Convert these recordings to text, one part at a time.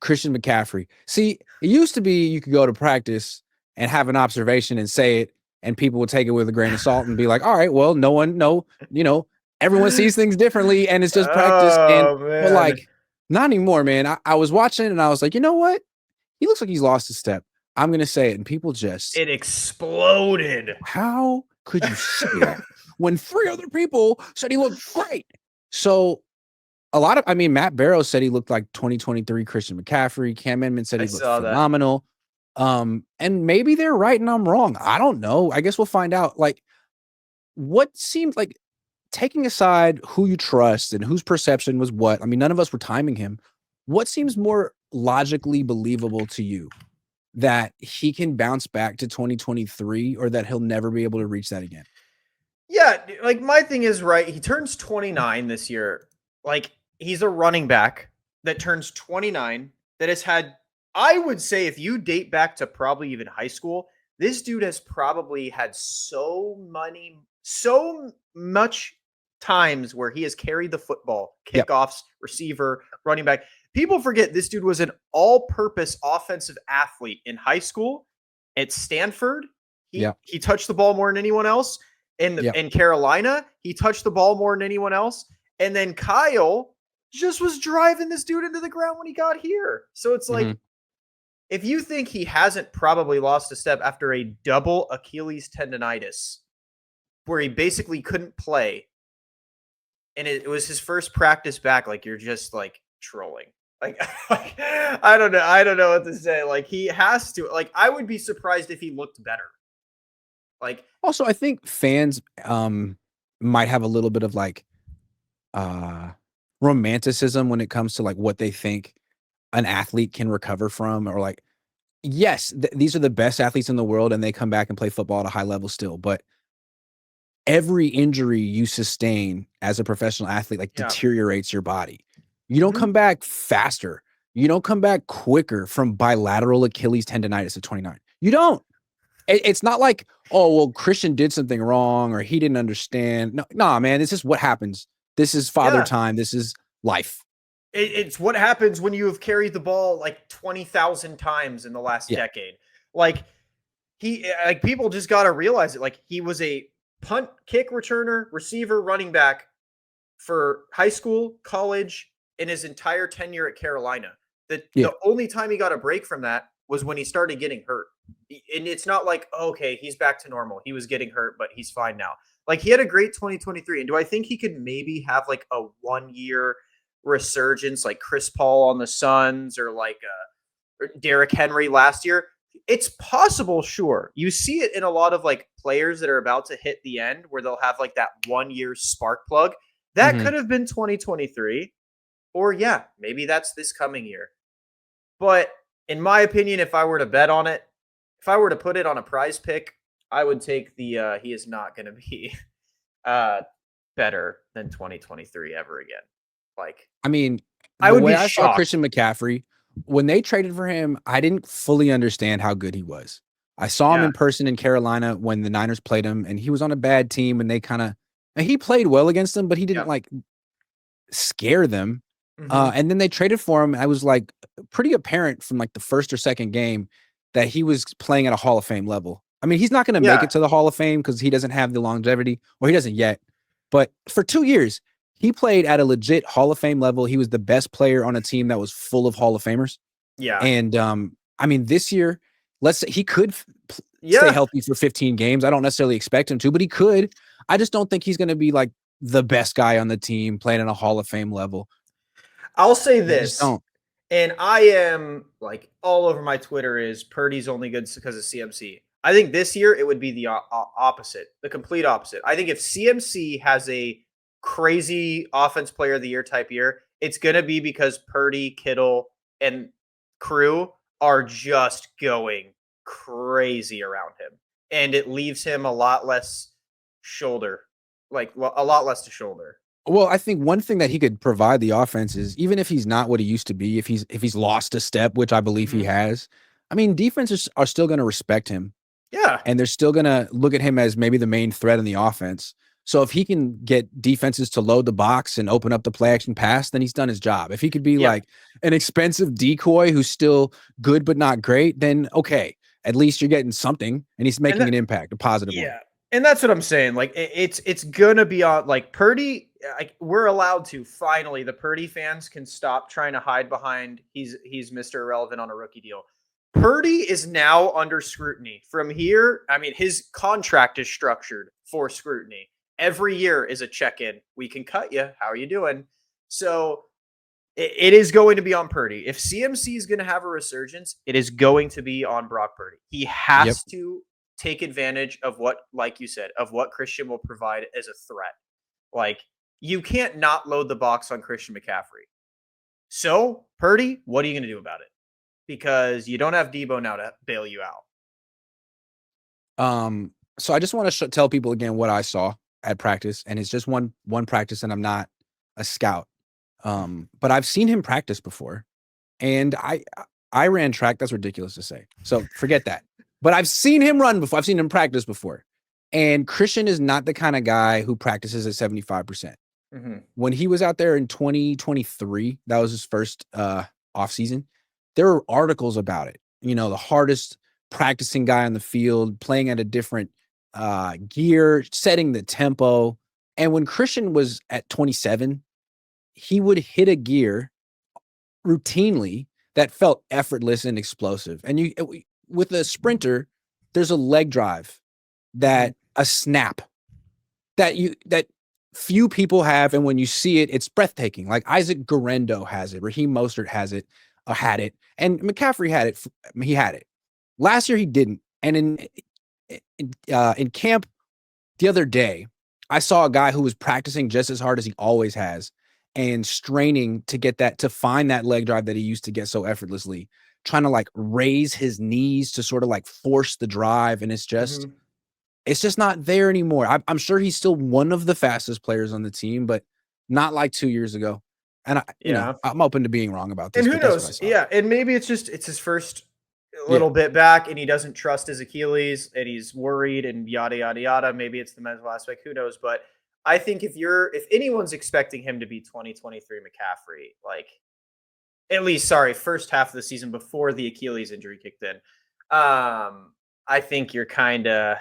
Christian McCaffrey. See, it used to be you could go to practice and have an observation and say it, and people would take it with a grain of salt and be like, all right, well, everyone sees things differently and it's just practice. Oh But man. like, not anymore, man. I was watching and I was like, you know what? He looks like he's lost a step. I'm going to say it. And people just, It exploded. how could you say that when 3 other people said he looked great? So Matt Barrow said he looked like 2023 Christian McCaffrey. Cam Edmonds said he looked phenomenal. And maybe they're right and I'm wrong. I don't know. I guess we'll find out. Like, what seemed like, taking aside who you trust and whose perception was what, I mean, none of us were timing him. What seems more logically believable to you? That he can bounce back to 2023 or that he'll never be able to reach that again? Yeah, like my thing is, right, he turns 29 this year. Like, he's a running back that turns 29 that has had, I would say, if you date back to probably even high school, this dude has probably had so much times where he has carried the football, kickoffs, receiver, running back. People forget this dude was an all-purpose offensive athlete in high school. At Stanford, he touched the ball more than anyone else. In Carolina, he touched the ball more than anyone else. And then Kyle just was driving this dude into the ground when he got here. So it's like, if you think he hasn't probably lost a step after a double Achilles tendonitis, where he basically couldn't play, and it was his first practice back, like, you're just like trolling. Like, I don't know what to say. Like, he has to. Like, I would be surprised if he looked better. Like, also, I think fans might have a little bit of like romanticism when it comes to like what they think an athlete can recover from, or like, yes, these are the best athletes in the world and they come back and play football at a high level still, but every injury you sustain as a professional athlete like deteriorates your body. You don't come back faster. You don't come back quicker from bilateral Achilles tendonitis at 29. You don't. It's not like, oh, well, Christian did something wrong or he didn't understand. No, man, it's just what happens. This is father time. This is life. It's what happens when you have carried the ball like 20,000 times in the last decade. Like, people just got to realize it. Like, he was a punt, kick returner, receiver, running back for high school, college, in his entire tenure at Carolina. The only time he got a break from that was when he started getting hurt. And it's not like, okay, he's back to normal. He was getting hurt, but he's fine now. Like, he had a great 2023. And do I think he could maybe have like a 1-year resurgence like Chris Paul on the Suns or like Derrick Henry last year? It's possible, sure. You see it in a lot of like players that are about to hit the end where they'll have like that 1-year spark plug. That could have been 2023. Or maybe that's this coming year. But in my opinion, if I were to bet on it, if I were to put it on a prize pick, I would take the he is not going to be better than 2023 ever again. Like, I mean, I saw Christian McCaffrey, when they traded for him, I didn't fully understand how good he was. I saw him in person in Carolina when the Niners played him, and he was on a bad team, and he played well against them, but he didn't like scare them. And then they traded for him. I was like pretty apparent from like the first or second game that he was playing at a Hall of Fame level. I mean, he's not going to make it to the Hall of Fame because he doesn't have the longevity, or he doesn't yet. But for 2 years, he played at a legit Hall of Fame level. He was the best player on a team that was full of Hall of Famers. Yeah. And I mean, this year, let's say he could stay healthy for 15 games. I don't necessarily expect him to, but he could. I just don't think he's going to be like the best guy on the team playing at a Hall of Fame level. I'll say this, and I am like all over my Twitter is Purdy's only good because of CMC. I think this year it would be the opposite, the complete opposite. I think if CMC has a crazy offense player of the year type year, it's going to be because Purdy, Kittle, and crew are just going crazy around him. And it leaves him a lot less to shoulder. Well, I think one thing that he could provide the offense is, even if he's not what he used to be, if he's lost a step, which I believe he has, I mean, defenses are still going to respect him. Yeah. And they're still going to look at him as maybe the main threat in the offense. So if he can get defenses to load the box and open up the play action pass, then he's done his job. If he could be like an expensive decoy who's still good but not great, then okay, at least you're getting something, and he's making an impact, a positive one. And that's what I'm saying. Like it's gonna be on like Purdy. Like we're allowed to finally. The Purdy fans can stop trying to hide behind he's Mr. Irrelevant on a rookie deal. Purdy is now under scrutiny from here. I mean, his contract is structured for scrutiny. Every year is a check-in. We can cut you. How are you doing? So it is going to be on Purdy. If CMC is going to have a resurgence, it is going to be on Brock Purdy. He has to take advantage of what, like you said, of what Christian will provide as a threat. Like, you can't not load the box on Christian McCaffrey. So, Purdy, what are you going to do about it? Because you don't have Debo now to bail you out. So I just want to tell people again what I saw at practice, and it's just one practice, and I'm not a scout. But I've seen him practice before, and I ran track. That's ridiculous to say. So forget that. But I've seen him run before. I've seen him practice before. And Christian is not the kind of guy who practices at 75%. When he was out there in 2023, that was his first offseason, there were articles about it. You know, the hardest practicing guy on the field, playing at a different gear, setting the tempo. And when Christian was at 27, he would hit a gear routinely that felt effortless and explosive. And with a sprinter, there's a leg drive, that a snap that few people have, and when you see it, it's breathtaking. Like Isaac Guerrero has it, Raheem Mostert has it, had it, and McCaffrey had it. He had it last year. He didn't. And in camp the other day, I saw a guy who was practicing just as hard as he always has, and straining to get that, to find that leg drive that he used to get so effortlessly, trying to like raise his knees to sort of like force the drive. And it's just, it's just not there anymore. I'm sure he's still one of the fastest players on the team, but not like 2 years ago. And you know, I'm open to being wrong about this. And who knows? Yeah. And maybe it's his first little bit back, and he doesn't trust his Achilles, and he's worried, and yada, yada, yada. Maybe it's the mental aspect. Who knows? But I think if anyone's expecting him to be 2023 McCaffrey, like at least, first half of the season before the Achilles injury kicked in, I think you're kind of,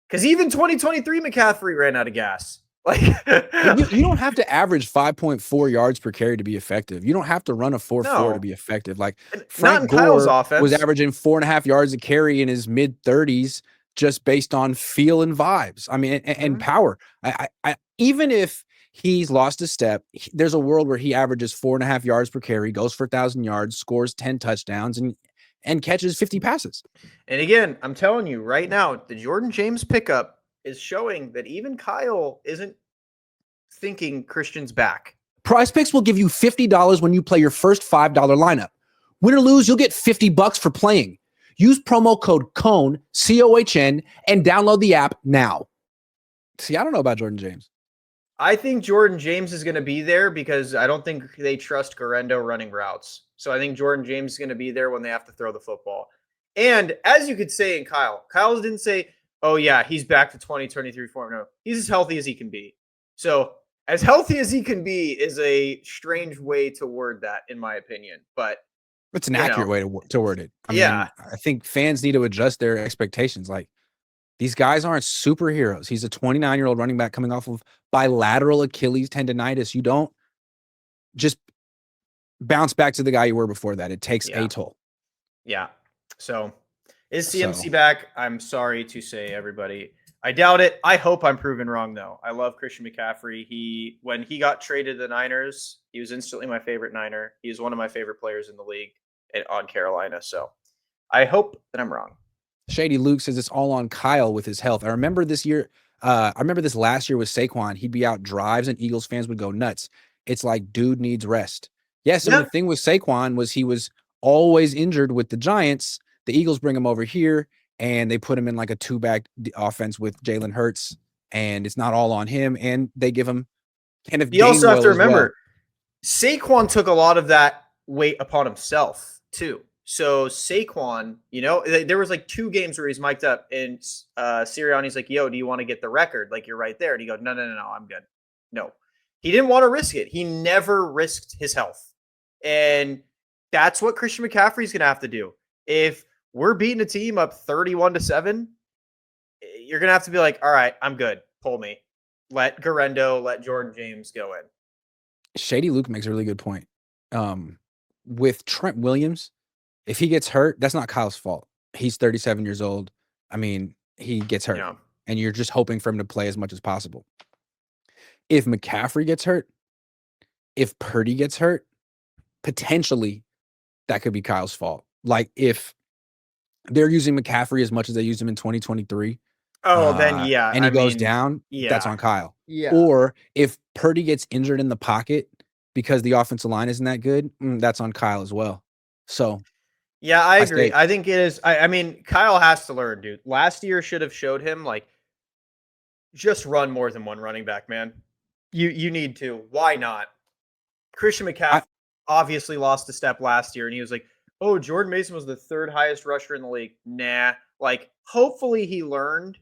because even 2023 McCaffrey ran out of gas. Like you don't have to average 5.4 yards per carry to be effective. You don't have to run a 4.4 to be effective. Like Frank Gore was averaging 4.5 yards a carry in his mid 30s, just based on feel and vibes. I mean, and power. I even if he's lost a step, there's a world where he averages 4.5 yards per carry, goes for 1,000 yards, scores 10 touchdowns, and catches 50 passes. And again, I'm telling you right now, the Jordan James pickup is showing that even Kyle isn't thinking Christian's back. Prize Picks will give you $50 when you play your first $5 lineup. Win or lose, you'll get $50 for playing. Use promo code Cohn, COHN, and download the app now. See, I don't know about Jordan James. I think Jordan James is going to be there because I don't think they trust Guerrero running routes. So I think Jordan James is going to be there when they have to throw the football. And as you could say in Kyle didn't say, oh yeah, he's back to 2023 form. No, he's as healthy as he can be. So as healthy as he can be is a strange way to word that, in my opinion. But it's an accurate way to word it. I mean, I think fans need to adjust their expectations. Like, these guys aren't superheroes. He's a 29-year-old running back coming off of bilateral Achilles tendonitis. You don't just bounce back to the guy you were before that. It takes a toll. Yeah. So is CMC back? I'm sorry to say, everybody. I doubt it. I hope I'm proven wrong, though. I love Christian McCaffrey. When he got traded to the Niners, he was instantly my favorite Niner. He is one of my favorite players in the league on Carolina. So I hope that I'm wrong. Shady Luke says it's all on Kyle with his health. I remember this last year with Saquon. He'd be out drives and Eagles fans would go nuts. It's like, dude needs rest. Yes. And the thing with Saquon was he was always injured with the Giants. The Eagles bring him over here and they put him in like a 2-back offense with Jalen Hurts, and it's not all on him. And they give him Kenneth Gainwell. You also have to remember, Saquon took a lot of that weight upon himself too. So Saquon, there was like 2 games where he's mic'd up, and Sirianni's like, "Yo, do you want to get the record? Like, you're right there." And he goes, "No, I'm good." No, he didn't want to risk it. He never risked his health, and that's what Christian McCaffrey's going to have to do. If we're beating a team up 31-7, you're going to have to be like, "All right, I'm good. Pull me. Let Jordan James go in." Shady Luke makes a really good point. With Trent Williams, if he gets hurt, that's not Kyle's fault. He's 37 years old. I mean, he gets hurt, and you're just hoping for him to play as much as possible. If McCaffrey gets hurt, if Purdy gets hurt, potentially that could be Kyle's fault. Like, if they're using McCaffrey as much as they used him in 2023, then and he goes down, that's on Kyle. Yeah. Or if Purdy gets injured in the pocket because the offensive line isn't that good, that's on Kyle as well. So, yeah, I agree. I think it is. I mean, Kyle has to learn, dude. Last year should have showed him, like, just run more than one running back, man. You need to. Why not? Christian McCaffrey obviously lost a step last year, and he was like, "Oh, Jordan Mason was the 3rd highest rusher in the league." Nah. Like, hopefully he learned.